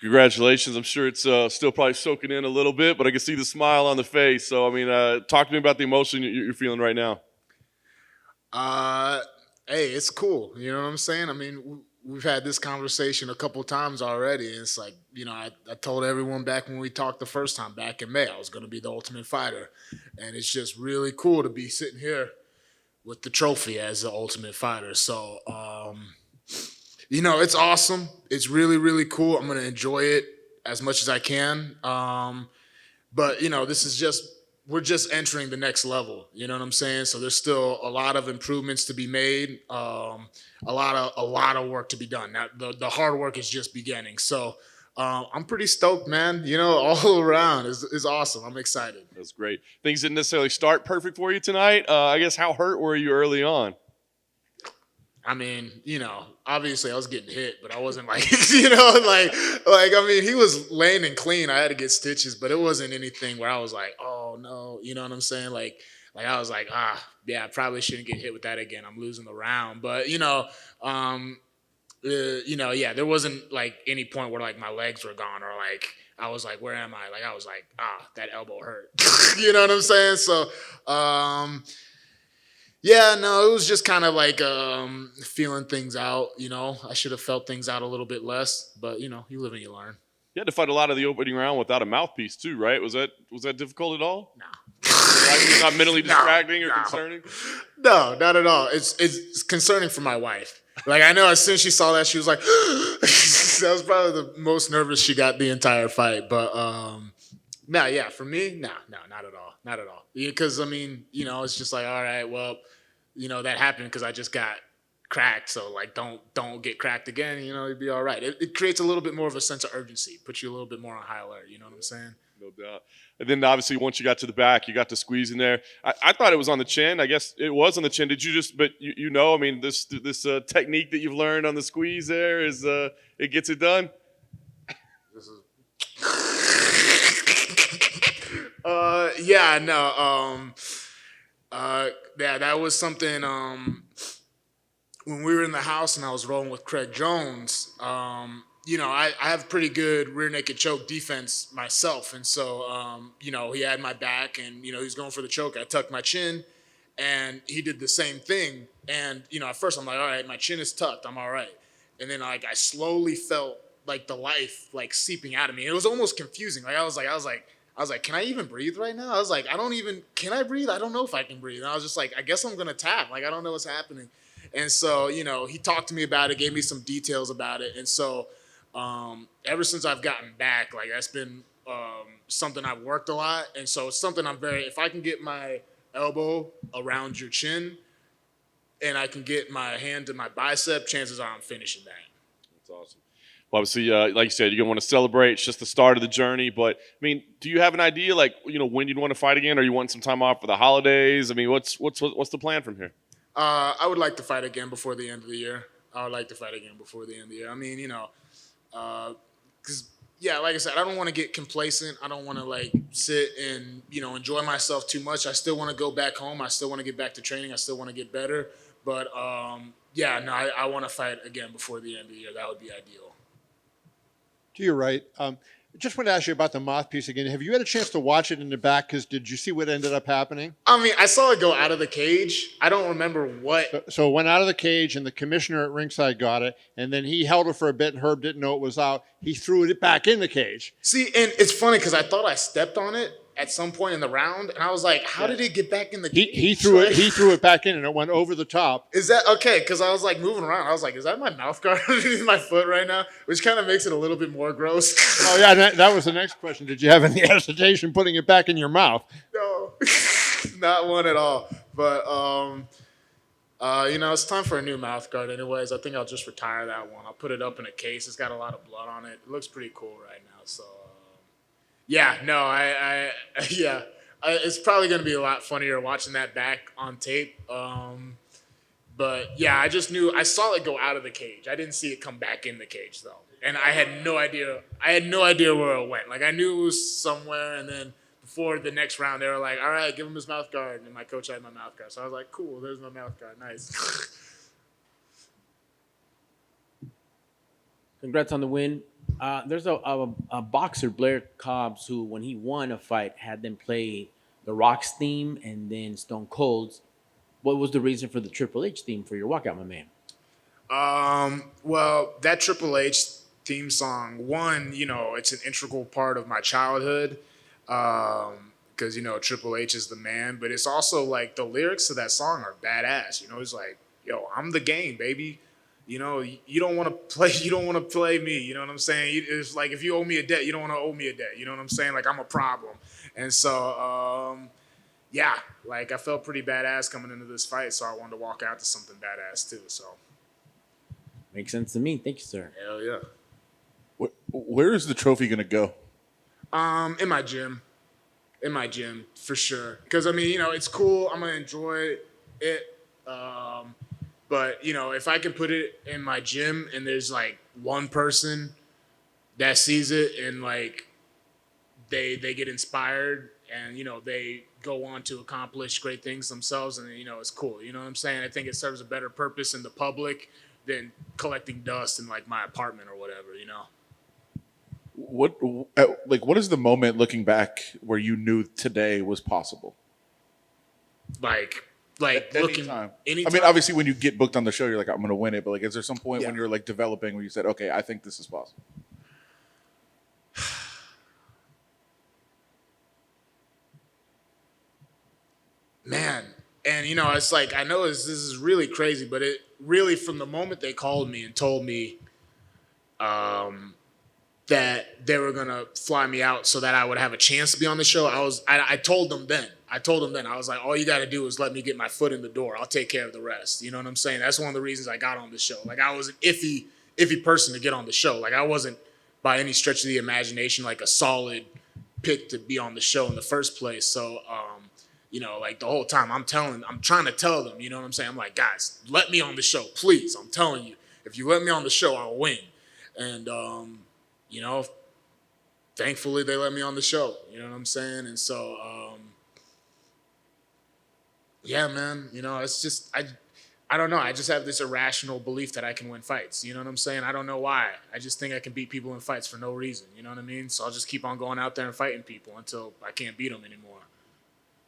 Congratulations. I'm sure it's still probably soaking in a little bit, but I can see the smile on the face. So, I mean, talk to me about the emotion you're feeling right now. Hey, it's cool. You know what I'm saying? I mean, we've had this conversation a couple times already. And it's like, I told everyone back when we talked the first time back in May, I was going to be the Ultimate Fighter. And it's just really cool to be sitting here with the trophy as the Ultimate Fighter. So, it's awesome. It's really, really cool. I'm going to enjoy it as much as I can. But this is we're just entering the next level. You know what I'm saying? So there's still a lot of improvements to be made. A lot of work to be done. Now the hard work is just beginning. So I'm pretty stoked, man. All around is awesome. I'm excited. That's great. Things didn't necessarily start perfect for you tonight. I guess how hurt were you early on? I mean, obviously I was getting hit, but I wasn't like, I mean, he was laying and clean. I had to get stitches, but it wasn't anything where I was like, oh no, you know what I'm saying? Like I was like, yeah, I probably shouldn't get hit with that again. I'm losing the round. But, yeah, there wasn't like any point where like my legs were gone or like, I was like, where am I? Like, I was like, that elbow hurt. You know what I'm saying? So, yeah, no, it was just kind of like feeling things out, I should have felt things out a little bit less, but, you live and you learn. You had to fight a lot of the opening round without a mouthpiece too, right? Was that difficult at all? No. It's not mentally distracting or concerning? No, not at all. It's concerning for my wife. Like, I know as soon as she saw that, she was like, that was probably the most nervous she got the entire fight. But, no, yeah, for me, no, not at all. Not at all. Because, I mean, it's just like, all right, well, that happened because I just got cracked. So, like, don't get cracked again, you'd be all right. It creates a little bit more of a sense of urgency, puts you a little bit more on high alert, you know what I'm saying? No doubt. And then obviously once you got to the back, you got to squeeze in there. I thought it was on the chin. I guess it was on the chin. Did you just? But I mean, this technique that you've learned on the squeeze there is it gets it done. This is. Yeah, no. Yeah, that was something. When we were in the house and I was rolling with Craig Jones. I have pretty good rear naked choke defense myself. And so, he had my back and, he was going for the choke. I tucked my chin and he did the same thing. And, at first I'm like, all right, my chin is tucked. I'm all right. And then like, I slowly felt like the life like seeping out of me. It was almost confusing. Like, I was like, can I even breathe right now? I was like, can I breathe? I don't know if I can breathe. And I was just like, I guess I'm going to tap. Like, I don't know what's happening. And so, he talked to me about it, gave me some details about it. And so, ever since I've gotten back, like that's been something I've worked a lot, and so it's something if I can get my elbow around your chin, and I can get my hand to my bicep, chances are I'm finishing that. That's awesome. Well, obviously, like you said, you're gonna want to celebrate. It's just the start of the journey. But I mean, do you have an idea, like when you'd want to fight again, or you want some time off for the holidays? I mean, what's the plan from here? I would like to fight again before the end of the year. I mean, because yeah, like I said, I don't want to get complacent. I don't want to like sit and enjoy myself too much. I still want to go back home. I still want to get back to training. I still want to get better. But yeah, no, I want to fight again before the end of the year. That would be ideal. To your right. Just want to ask you about the Mouthpiece again. Have you had a chance to watch it in the back? Because did you see what ended up happening? I mean, I saw it go out of the cage. I don't remember what. So it went out of the cage, and the commissioner at ringside got it, and then he held it for a bit, and Herb didn't know it was out. He threw it back in the cage. See, and it's funny because I thought I stepped on it at some point in the round, and I was like, how did it get back in the cage? He threw it back in, and it went over the top. Is that okay? Because I was like moving around. I was like, is that my mouth guard underneath my foot right now? Which kind of makes it a little bit more gross. Oh, yeah, that was the next question. Did you have any hesitation putting it back in your mouth? No, not one at all. But, it's time for a new mouth guard anyways. I think I'll just retire that one. I'll put it up in a case. It's got a lot of blood on it. It looks pretty cool right now, so... Yeah, no, it's probably going to be a lot funnier watching that back on tape. But yeah, I just knew I saw it go out of the cage. I didn't see it come back in the cage though, and I had no idea. Where it went. Like I knew it was somewhere, and then before the next round, they were like, "All right, give him his mouth guard," and my coach had my mouth guard, so I was like, "Cool, there's my mouth guard, nice." Congrats on the win. There's a boxer, Blair Cobbs, who when he won a fight had them play the Rock's theme and then Stone Cold's. What was the reason for the Triple H theme for your walkout, my man? Well, that Triple H theme song, one, it's an integral part of my childhood. Because Triple H is the man, but it's also like the lyrics to that song are badass. It's like, yo, I'm the game, baby. You don't want to play. You don't want to play me. You know what I'm saying? It's like if you owe me a debt, you don't want to owe me a debt. You know what I'm saying? Like I'm a problem. And so, yeah, like I felt pretty badass coming into this fight, so I wanted to walk out to something badass too. So, Makes sense to me. Thank you, sir. hell yeah. Where is the trophy going to go? In my gym. For sure. Because I mean, it's cool. I'm gonna enjoy it. But if I can put it in my gym and there's like one person that sees it and like they get inspired and they go on to accomplish great things themselves and it's cool. You know what I'm saying? I think it serves a better purpose in the public than collecting dust in like my apartment or whatever. What is the moment looking back where you knew today was possible? Like looking Anytime. anytime. I mean, obviously, when you get booked on the show, you're like, I'm going to win it. But like, is there some point Yeah. when you're like developing where you said, okay, I think this is possible? Man, and it's like I know this is really crazy, but it really from the moment they called me and told me that they were gonna fly me out so that I would have a chance to be on the show, I told them then. I was like, all you got to do is let me get my foot in the door. I'll take care of the rest. You know what I'm saying? That's one of the reasons I got on the show. Like I was an iffy person to get on the show. Like I wasn't by any stretch of the imagination like a solid pick to be on the show in the first place. So like the whole time I'm trying to tell them, you know what I'm saying? I'm like, guys, let me on the show, please. I'm telling you, if you let me on the show, I'll win. And thankfully they let me on the show. You know what I'm saying? And so, yeah, man. It's just I don't know. I just have this irrational belief that I can win fights. You know what I'm saying? I don't know why. I just think I can beat people in fights for no reason. You know what I mean? So I'll just keep on going out there and fighting people until I can't beat them anymore.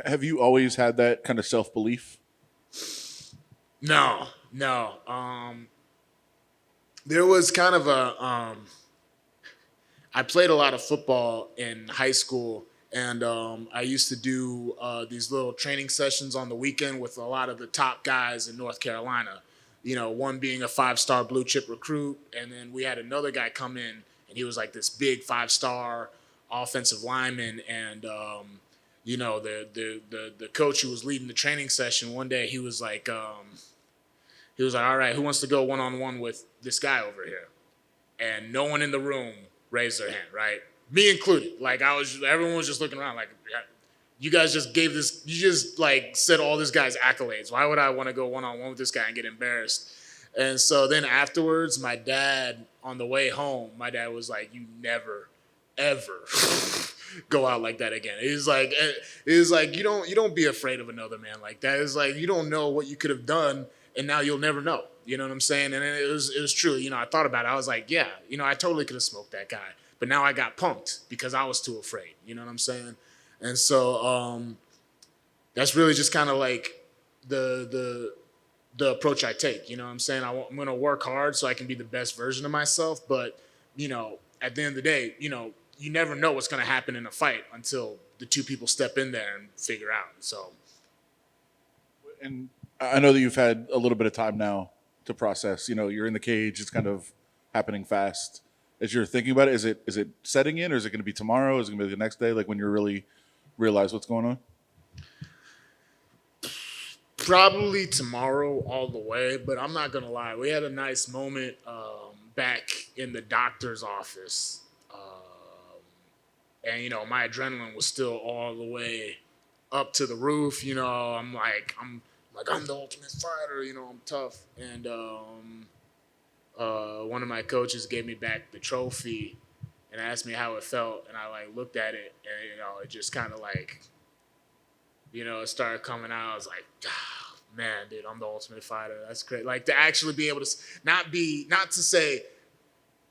Have you always had that kind of self-belief? No. There was kind of I played a lot of football in high school, and I used to do these little training sessions on the weekend with a lot of the top guys in North Carolina. One being a 5-star blue chip recruit, and then we had another guy come in, and he was like this big 5-star offensive lineman, and the coach who was leading the training session one day, he was like, all right, who wants to go one-on-one with this guy over here? And no one in the room raised their hand, right? Me included. Like everyone was just looking around like, you guys just you just like said all this guy's accolades. Why would I want to go one-on-one with this guy and get embarrassed? And so then afterwards, my dad, on the way home, my dad was like, you never, ever go out like that again. It was like you don't be afraid of another man like that. It's like you don't know what you could have done, and now you'll never know. You know what I'm saying? And it was true. I thought about it. I was like, yeah, I totally could have smoked that guy, but now I got punked because I was too afraid. You know what I'm saying? And so that's really just kind of like the approach I take. You know what I'm saying? I'm going to work hard so I can be the best version of myself. But at the end of the day, you never know what's going to happen in a fight until the two people step in there and figure out. So, And I know that you've had a little bit of time now to process. You're in the cage; it's kind of happening fast. As you're thinking about it, is it setting in, or is it going to be tomorrow? Is it going to be the next day? Like when you really realize what's going on? probably tomorrow all the way, but I'm not going to lie. We had a nice moment back in the doctor's office. And, my adrenaline was still all the way up to the roof. I'm the ultimate fighter, I'm tough. And one of my coaches gave me back the trophy and asked me how it felt. And I looked at it and, it just kind of it started coming out. I was like, oh, man, dude, I'm the ultimate fighter. That's great. Like to actually be able to not to say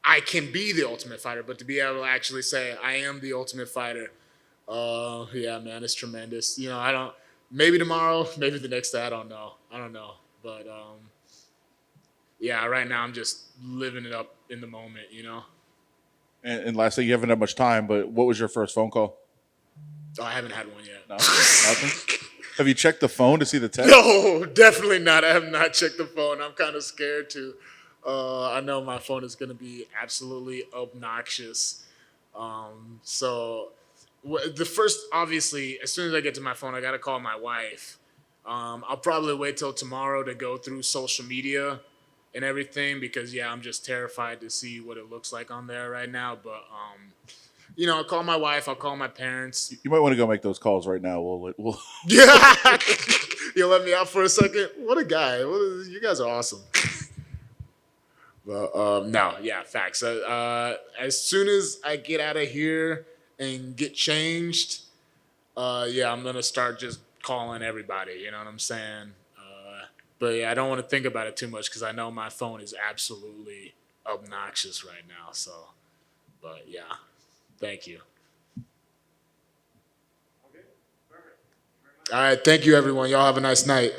I can be the Ultimate Fighter, but to be able to actually say I am the Ultimate Fighter, yeah, man, it's tremendous. You know, I don't. Maybe tomorrow, maybe the next day. I don't know. But yeah, right now I'm just living it up in the moment. You know. And lastly, you haven't had much time, but what was your first phone call? Oh, I haven't had one yet. No, nothing. Have you checked the phone to see the text? No, definitely not. I have not checked the phone. I'm kind of scared to. I know my phone is going to be absolutely obnoxious. So the first, obviously, as soon as I get to my phone, I got to call my wife. I'll probably wait till tomorrow to go through social media and everything because, yeah, I'm just terrified to see what it looks like on there right now. But, you know, I'll call my wife. I'll call my parents. You might want to go make those calls right now. We'll Yeah. You let me out for a second? What a guy. You guys are awesome. But no, yeah, facts. As soon as I get out of here and get changed, yeah, I'm going to start just calling everybody. You know what I'm saying? But yeah, I don't want to think about it too much because I know my phone is absolutely obnoxious right now. So, but yeah, thank you. All right, thank you, everyone. Y'all have a nice night.